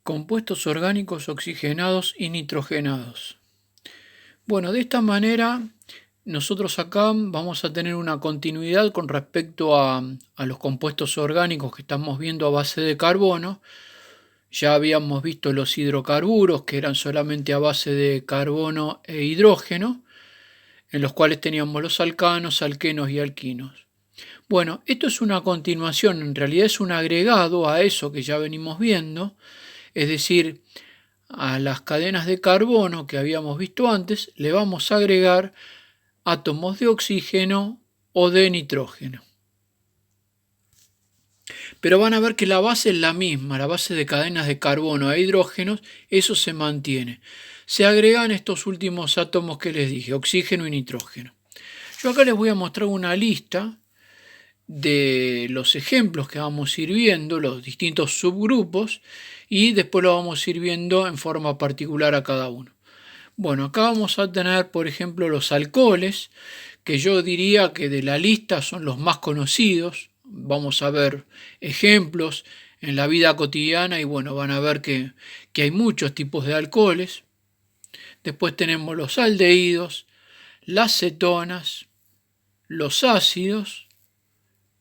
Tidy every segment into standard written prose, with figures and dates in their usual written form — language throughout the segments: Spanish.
Compuestos orgánicos oxigenados y nitrogenados. Bueno, de esta manera nosotros acá vamos a tener una continuidad con respecto a los compuestos orgánicos que estamos viendo a base de carbono. Ya habíamos visto los hidrocarburos, que eran solamente a base de carbono e hidrógeno, en los cuales teníamos los alcanos, alquenos y alquinos. Bueno, esto es una continuación, en realidad es un agregado a eso que ya venimos viendo, es decir, a las cadenas de carbono que habíamos visto antes, le vamos a agregar átomos de oxígeno o de nitrógeno. Pero van a ver que la base es la misma, la base de cadenas de carbono e hidrógenos, eso se mantiene. Se agregan estos últimos átomos que les dije, oxígeno y nitrógeno. Yo acá les voy a mostrar una lista de los ejemplos que vamos a ir viendo, los distintos subgrupos, y después lo vamos a ir viendo en forma particular a cada uno. Bueno, acá vamos a tener, por ejemplo, los alcoholes, que yo diría que de la lista son los más conocidos. Vamos a ver ejemplos en la vida cotidiana y bueno, van a ver que hay muchos tipos de alcoholes. Después tenemos los aldehídos, las cetonas, los ácidos,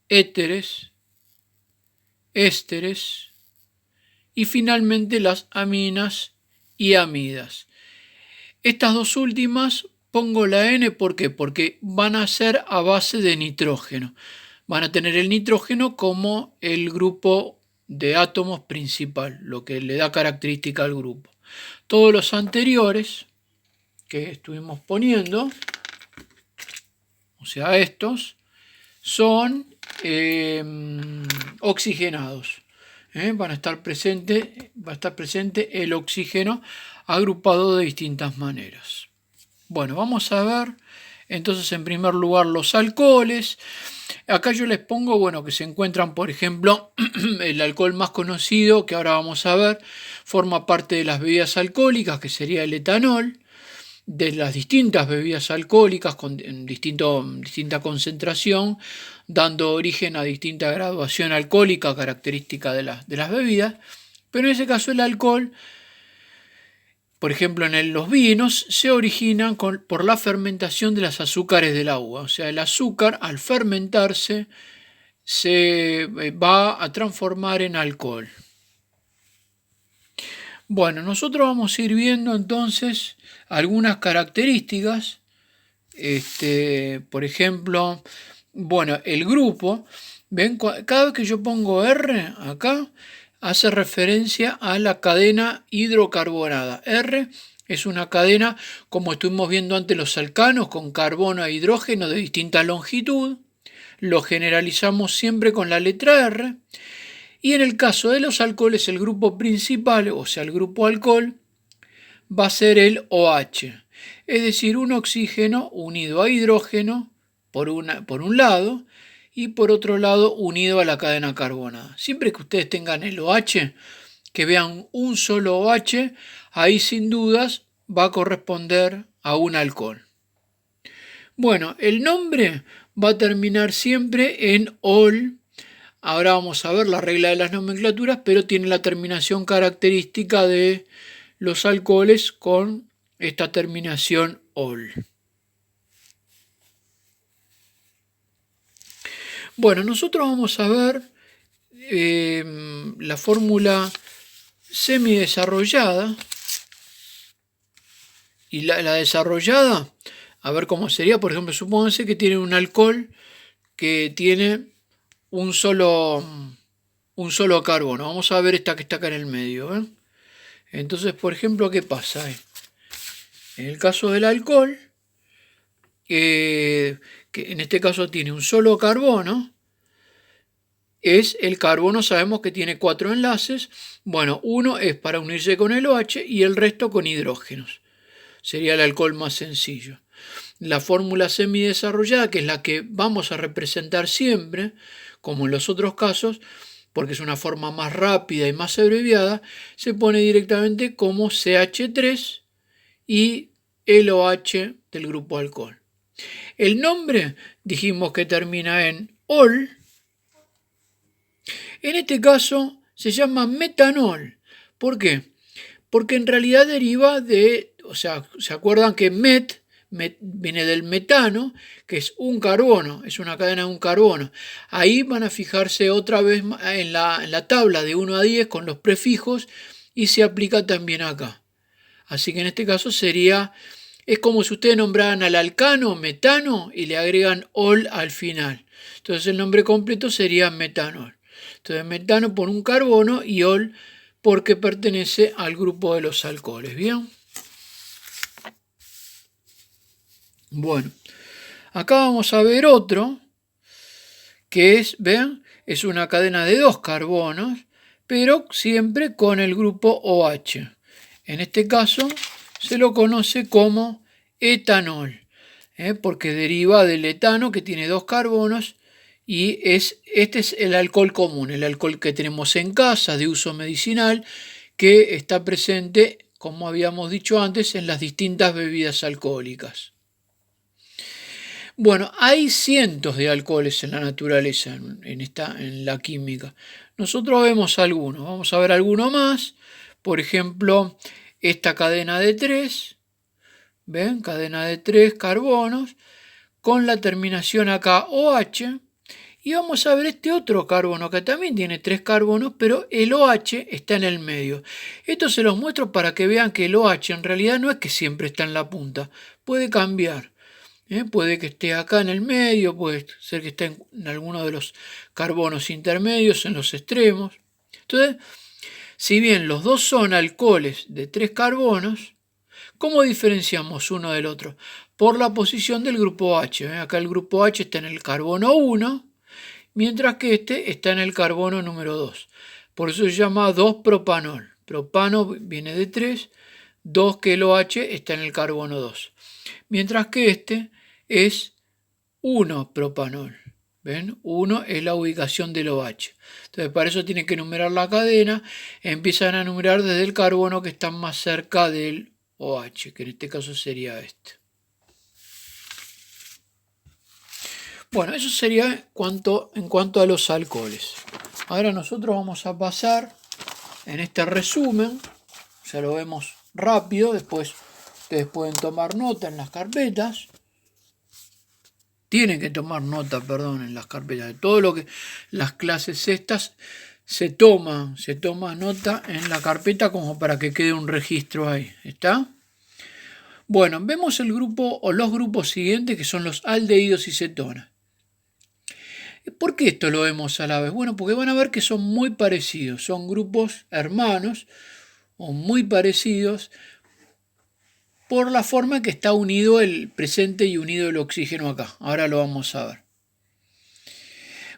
éteres, ésteres y finalmente las aminas y amidas. Estas dos últimas pongo la N, ¿por qué? Porque van a ser a base de nitrógeno. Van a tener el nitrógeno como el grupo de átomos principal, lo que le da característica al grupo. Todos los anteriores que estuvimos poniendo, o sea estos, son oxigenados. Va a estar presente el oxígeno agrupado de distintas maneras. Bueno, vamos a ver entonces en primer lugar los alcoholes. Acá yo les pongo, bueno, que se encuentran, por ejemplo, el alcohol más conocido, que ahora vamos a ver, forma parte de las bebidas alcohólicas, que sería el etanol, de las distintas bebidas alcohólicas con distinta concentración, dando origen a distinta graduación alcohólica característica de las bebidas. Pero en ese caso el alcohol, por ejemplo en los vinos, se originan por la fermentación de los azúcares del agua. O sea, el azúcar al fermentarse se va a transformar en alcohol. Bueno, nosotros vamos a ir viendo entonces algunas características. Por ejemplo, bueno, el grupo, ven, cada vez que yo pongo R acá, hace referencia a la cadena hidrocarbonada. R es una cadena, como estuvimos viendo antes, los alcanos con carbono e hidrógeno de distinta longitud. Lo generalizamos siempre con la letra R. Y en el caso de los alcoholes, el grupo principal, o sea, el grupo alcohol, va a ser el OH. Es decir, un oxígeno unido a hidrógeno por un lado y por otro lado unido a la cadena carbonada. Siempre que ustedes tengan el OH, que vean un solo OH, ahí sin dudas va a corresponder a un alcohol. Bueno, el nombre va a terminar siempre en ol. Ahora vamos a ver la regla de las nomenclaturas, pero tiene la terminación característica de los alcoholes con esta terminación ol. Bueno, nosotros vamos a ver la fórmula semidesarrollada y la desarrollada, a ver cómo sería. Por ejemplo, supónganse que tiene un alcohol que tiene un solo carbono. Vamos a ver esta que está acá en el medio. Entonces, por ejemplo, ¿qué pasa? En el caso del alcohol, que en este caso tiene un solo carbono, es el carbono, sabemos que tiene 4 enlaces. Bueno, uno es para unirse con el OH y el resto con hidrógenos. Sería el alcohol más sencillo. La fórmula semidesarrollada, que es la que vamos a representar siempre, como en los otros casos, porque es una forma más rápida y más abreviada, se pone directamente como CH3 y el OH del grupo alcohol. El nombre dijimos que termina en ol. En este caso se llama metanol, ¿Por qué? Porque en realidad deriva de, o sea, ¿se acuerdan que met viene del metano, que es un carbono, es una cadena de un carbono? Ahí van a fijarse otra vez en la tabla de 1 a 10 con los prefijos y se aplica también acá. Así que en este caso sería, es como si ustedes nombraran al alcano metano y le agregan ol al final. Entonces el nombre completo sería metanol. Entonces metano por un carbono y ol porque pertenece al grupo de los alcoholes. ¿Bien? Bueno, acá vamos a ver otro que es, ¿ven? Es una cadena de 2 carbonos, pero siempre con el grupo OH. En este caso se lo conoce como etanol, porque deriva del etano que tiene 2 carbonos y este es el alcohol común, el alcohol que tenemos en casa de uso medicinal que está presente, como habíamos dicho antes, en las distintas bebidas alcohólicas. Bueno, hay cientos de alcoholes en la naturaleza, en la química. Nosotros vemos algunos, vamos a ver alguno más. Por ejemplo, esta cadena de 3, ¿ven? Cadena de 3 carbonos, con la terminación acá OH. Y vamos a ver este otro carbono que también tiene 3 carbonos, pero el OH está en el medio. Esto se los muestro para que vean que el OH en realidad no es que siempre está en la punta, puede cambiar. Puede que esté acá en el medio, puede ser que esté en alguno de los carbonos intermedios, en los extremos. Entonces, si bien los dos son alcoholes de 3 carbonos, ¿cómo diferenciamos uno del otro? Por la posición del grupo H. Acá el grupo H está en el carbono 1, mientras que este está en el carbono número 2. Por eso se llama 2-propanol. Propano viene de 3, 2 que el OH está en el carbono 2. Mientras que este es 1-propanol. ¿Ven? 1 es la ubicación del OH. Entonces, para eso tienen que numerar la cadena. Empiezan a numerar desde el carbono que está más cerca del OH, que en este caso sería este. Bueno, eso sería en cuanto a los alcoholes. Ahora nosotros vamos a pasar en este resumen. Ya lo vemos rápido. Después ustedes pueden tomar nota en las carpetas. Tienen que tomar nota, perdón, en las carpetas. De todo lo que las clases estas se toma nota en la carpeta como para que quede un registro ahí. ¿Está? Bueno, vemos el grupo o los grupos siguientes que son los aldehídos y cetonas. ¿Por qué esto lo vemos a la vez? Bueno, porque van a ver que son muy parecidos. Son grupos hermanos o muy parecidos por la forma en que está unido el presente y unido el oxígeno acá. Ahora lo vamos a ver.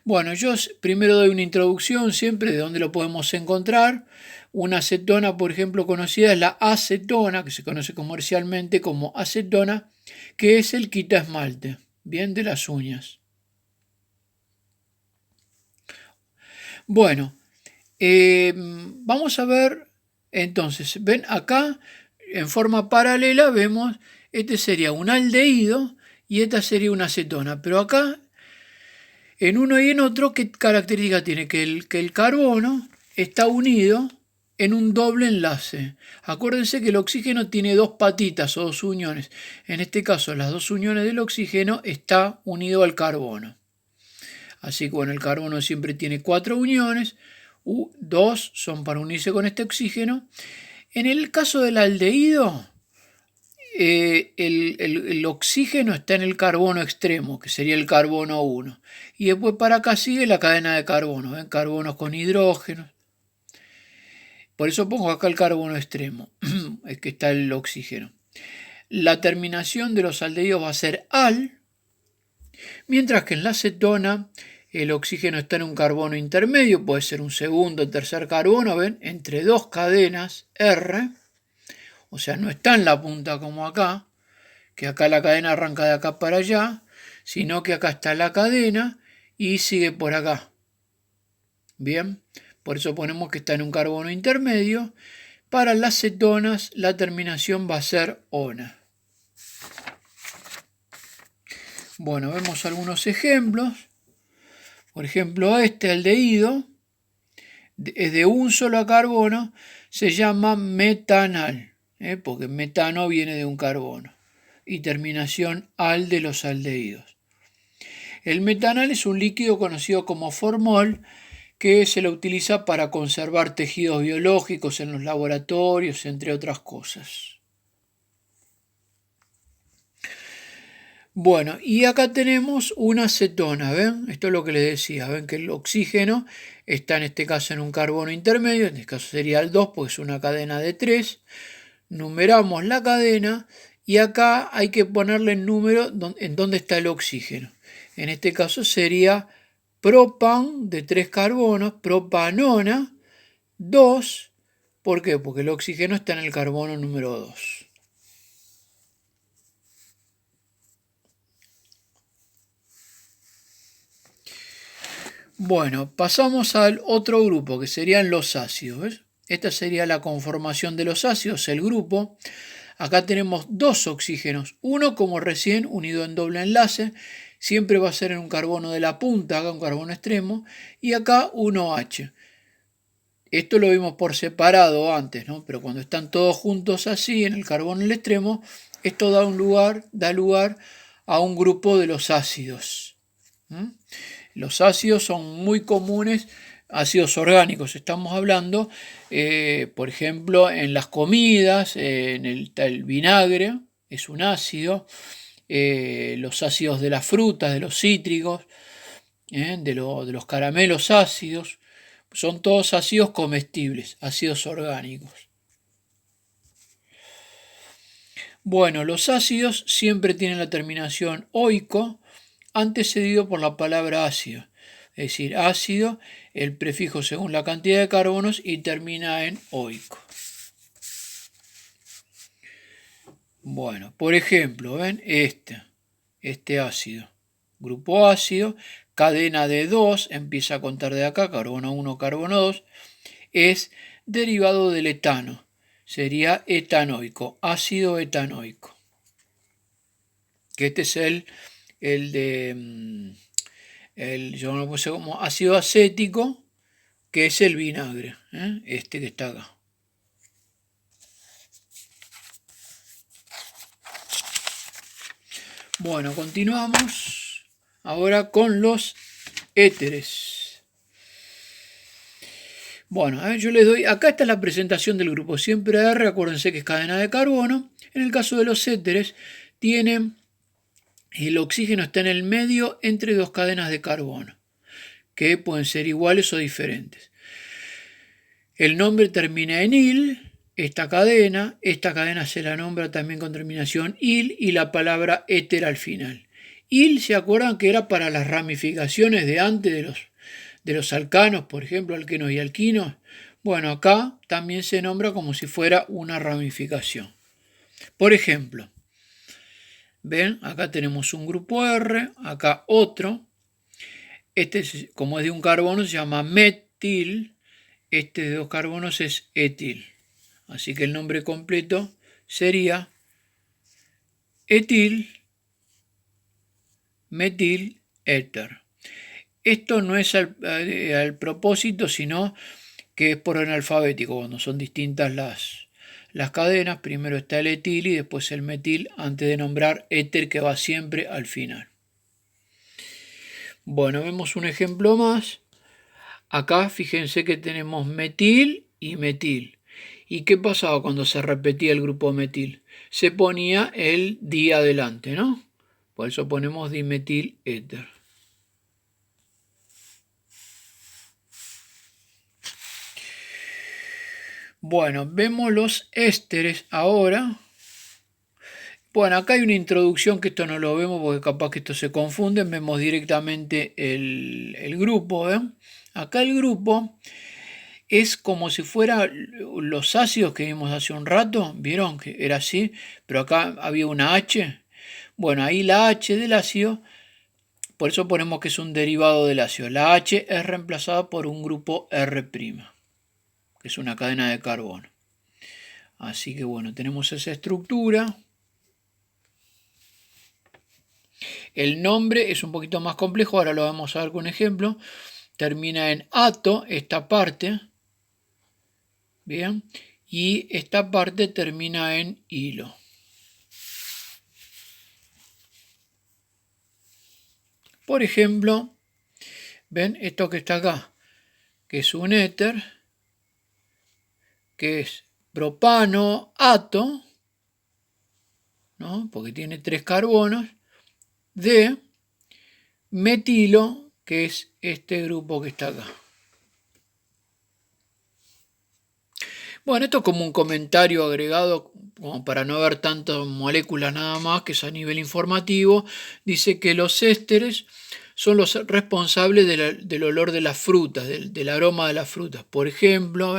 Bueno, yo primero doy una introducción siempre de dónde lo podemos encontrar. Una acetona, por ejemplo, conocida es la acetona, que se conoce comercialmente como acetona, que es el quita esmalte, bien, de las uñas. Bueno, vamos a ver, entonces, ven acá, en forma paralela, vemos, este sería un aldehído y esta sería una acetona, pero acá, en uno y en otro, ¿qué característica tiene? Que el carbono está unido en un doble enlace. Acuérdense que el oxígeno tiene 2 patitas o 2 uniones. En este caso, las 2 uniones del oxígeno está unido al carbono. Así que bueno, el carbono siempre tiene 4 uniones, 2 son para unirse con este oxígeno. En el caso del aldehído, el oxígeno está en el carbono extremo, que sería el carbono 1. Y después para acá sigue la cadena de carbonos, ¿ven? Carbonos con hidrógeno. Por eso pongo acá el carbono extremo, es que está el oxígeno. La terminación de los aldehídos va a ser al, mientras que en la acetona el oxígeno está en un carbono intermedio, puede ser un segundo o tercer carbono, ¿ven? Entre 2 cadenas R, o sea, no está en la punta como acá, que acá la cadena arranca de acá para allá, sino que acá está la cadena y sigue por acá. Bien, por eso ponemos que está en un carbono intermedio. Para las cetonas la terminación va a ser ona. Bueno, vemos algunos ejemplos. Por ejemplo, este aldehído es de un solo carbono, se llama metanal, porque metano viene de un carbono, y terminación al de los aldehídos. El metanal es un líquido conocido como formol que se lo utiliza para conservar tejidos biológicos en los laboratorios, entre otras cosas. Bueno, y acá tenemos una cetona, ¿ven? Esto es lo que les decía, ven que el oxígeno está en este caso en un carbono intermedio, en este caso sería el 2 porque es una cadena de 3. Numeramos la cadena y acá hay que ponerle el número en donde está el oxígeno. En este caso sería propan de 3 carbonos, propanona 2. ¿Por qué? Porque el oxígeno está en el carbono número 2. Bueno, pasamos al otro grupo que serían los ácidos. ¿Ves? Esta sería la conformación de los ácidos, el grupo. Acá tenemos 2 oxígenos, uno como recién unido en doble enlace, siempre va a ser en un carbono de la punta, acá un carbono extremo, y acá 1H. Esto lo vimos por separado antes, ¿no? Pero cuando están todos juntos así en el carbono en el extremo, esto da lugar a un grupo de los ácidos. Los ácidos son muy comunes, ácidos orgánicos estamos hablando, por ejemplo, en las comidas, en el vinagre es un ácido, los ácidos de las frutas, de los cítricos, de los caramelos ácidos, son todos ácidos comestibles, ácidos orgánicos. Bueno, los ácidos siempre tienen la terminación oico, antecedido por la palabra ácido. Es decir, ácido, el prefijo según la cantidad de carbonos y termina en oico. Bueno, por ejemplo, ven este ácido. Grupo ácido, cadena de 2, empieza a contar de acá, carbono 1, carbono 2, es derivado del etano. Sería etanoico, ácido etanoico. Que este es yo lo puse como ácido acético, que es el vinagre, este que está acá. Bueno, continuamos ahora con los éteres. Bueno, yo les doy, acá está la presentación del grupo, siempre R, acuérdense que es cadena de carbono. En el caso de los éteres, el oxígeno está en el medio entre 2 cadenas de carbono, que pueden ser iguales o diferentes. El nombre termina en il, esta cadena se la nombra también con terminación il y la palabra éter al final. Il, ¿se acuerdan que era para las ramificaciones de antes de los alcanos, por ejemplo, alquenos y alquinos? Bueno, acá también se nombra como si fuera una ramificación. Por ejemplo, ven, acá tenemos un grupo R, acá otro. Este, como es de un carbono, se llama metil. Este de 2 carbonos es etil. Así que el nombre completo sería etil metil éter. Esto no es al propósito, sino que es por orden alfabético, cuando son distintas las cadenas. Primero está el etil y después el metil, antes de nombrar éter, que va siempre al final. Bueno, vemos un ejemplo más. Acá fíjense que tenemos metil y metil. ¿Y qué pasaba cuando se repetía el grupo metil? Se ponía el di adelante, ¿no? Por eso ponemos dimetil éter. Bueno, vemos los ésteres ahora. Bueno, acá hay una introducción que esto no lo vemos porque capaz que esto se confunde. Vemos directamente el grupo. Acá el grupo es como si fuera los ácidos que vimos hace un rato. ¿Vieron que era así? Pero acá había una H. Bueno, ahí la H del ácido, por eso ponemos que es un derivado del ácido. La H es reemplazada por un grupo R', que es una cadena de carbono. Así que bueno, tenemos esa estructura. El nombre es un poquito más complejo, ahora lo vamos a ver con un ejemplo. Termina en ato, esta parte. Bien, y esta parte termina en hilo. Por ejemplo, ven esto que está acá, que es un éter, que es propano ato, ¿no? Porque tiene 3 carbonos, de metilo, que es este grupo que está acá. Bueno, esto es como un comentario agregado, como para no ver tantas moléculas nada más, que es a nivel informativo. Dice que los ésteres son los responsables del olor de las frutas, del aroma de las frutas. Por ejemplo,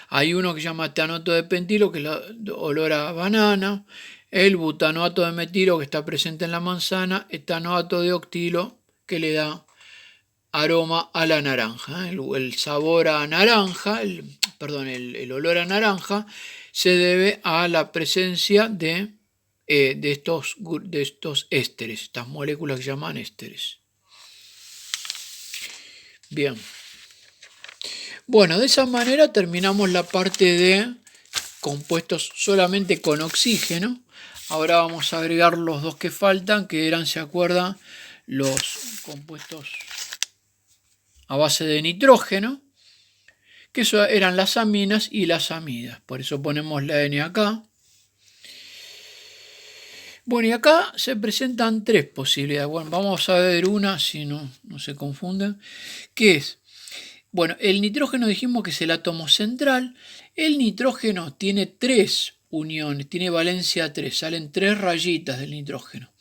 hay uno que se llama etanoato de pentilo, que es el olor a banana, el butanoato de metilo, que está presente en la manzana, etanoato de octilo, que le da aroma a la naranja. El sabor a naranja, el olor a naranja se debe a la presencia de estos ésteres, estas moléculas que se llaman ésteres. Bien. Bueno, de esa manera terminamos la parte de compuestos solamente con oxígeno. Ahora vamos a agregar los dos que faltan, que eran, ¿se acuerdan? Los compuestos a base de nitrógeno, que eso eran las aminas y las amidas. Por eso ponemos la N acá. Bueno, y acá se presentan 3 posibilidades. Bueno, vamos a ver una, si no se confunden. ¿Qué es? Bueno, el nitrógeno dijimos que es el átomo central. El nitrógeno tiene 3 uniones, tiene valencia 3, salen 3 rayitas del nitrógeno.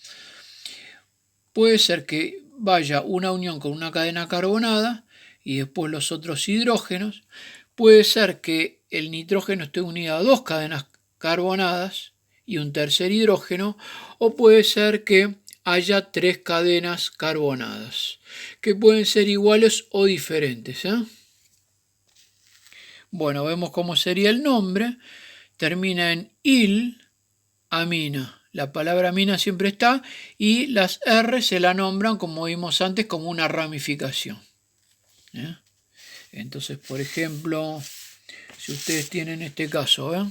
Puede ser que vaya una unión con una cadena carbonada y después los otros hidrógenos. Puede ser que el nitrógeno esté unido a 2 cadenas carbonadas y un tercer hidrógeno, o puede ser que haya 3 cadenas carbonadas, que pueden ser iguales o diferentes. Bueno, vemos cómo sería el nombre. Termina en il, amina. La palabra amina siempre está, y las R se la nombran, como vimos antes, como una ramificación. Entonces, por ejemplo, si ustedes tienen este caso,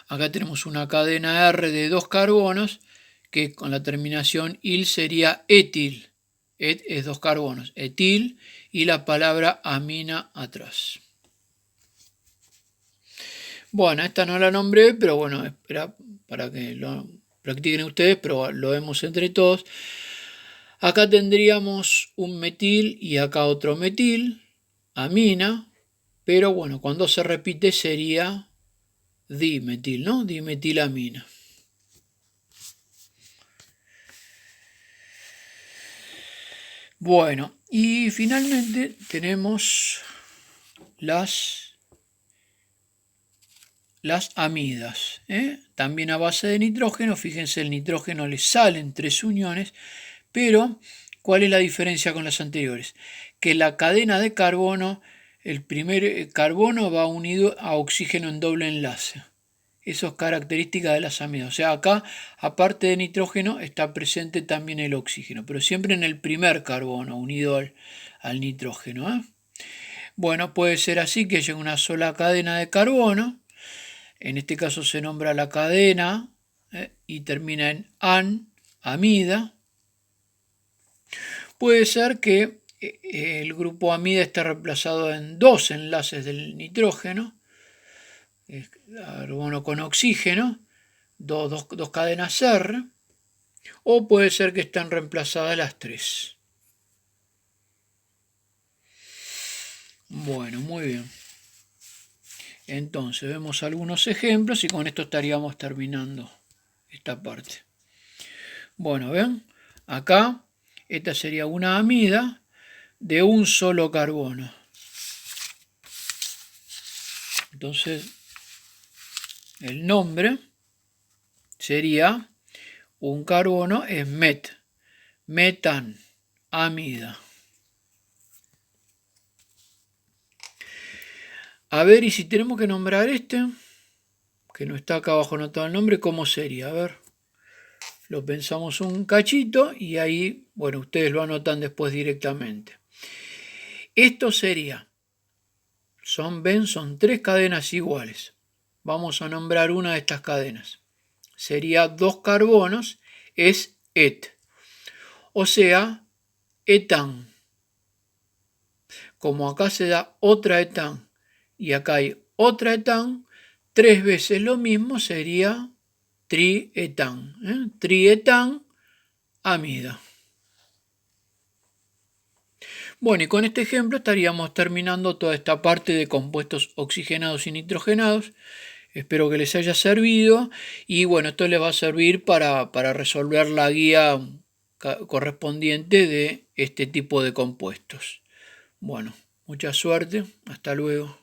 acá tenemos una cadena R de 2 carbonos, que con la terminación il sería etil. Et es 2 carbonos, etil, y la palabra amina atrás. Bueno, esta no la nombré, pero bueno, espera para que lo practiquen ustedes, pero lo vemos entre todos. Acá tendríamos un metil y acá otro metil, amina, pero bueno, cuando se repite sería dimetil, ¿no? Dimetilamina. Bueno, y finalmente tenemos las amidas, también a base de nitrógeno. Fíjense, el nitrógeno le salen 3 uniones, pero ¿cuál es la diferencia con las anteriores? Que la cadena de carbono, el primer carbono va unido a oxígeno en doble enlace. Eso es característica de las amidas. O sea, acá, aparte de nitrógeno, está presente también el oxígeno, pero siempre en el primer carbono unido al nitrógeno. Bueno, puede ser así, que haya una sola cadena de carbono. En este caso se nombra la cadena y termina en an, amida. Puede ser que el grupo amida esté reemplazado en 2 enlaces del nitrógeno, carbono con oxígeno, dos cadenas R, o puede ser que estén reemplazadas las 3. Bueno, muy bien. Entonces vemos algunos ejemplos y con esto estaríamos terminando esta parte. Bueno, ¿ven? Acá esta sería una amida de un solo carbono. Entonces el nombre sería un carbono es metan, amida. A ver, y si tenemos que nombrar este, que no está acá abajo anotado el nombre, ¿cómo sería? A ver, lo pensamos un cachito y ahí, bueno, ustedes lo anotan después directamente. Esto sería son 3 cadenas iguales. Vamos a nombrar una de estas cadenas. Sería 2 carbonos, es et. O sea, etán. Como acá se da otra etán y acá hay otra etán, 3 veces lo mismo sería trietán. Trietán amida. Bueno, y con este ejemplo estaríamos terminando toda esta parte de compuestos oxigenados y nitrogenados. Espero que les haya servido y bueno, esto les va a servir para resolver la guía correspondiente de este tipo de compuestos. Bueno, mucha suerte, hasta luego.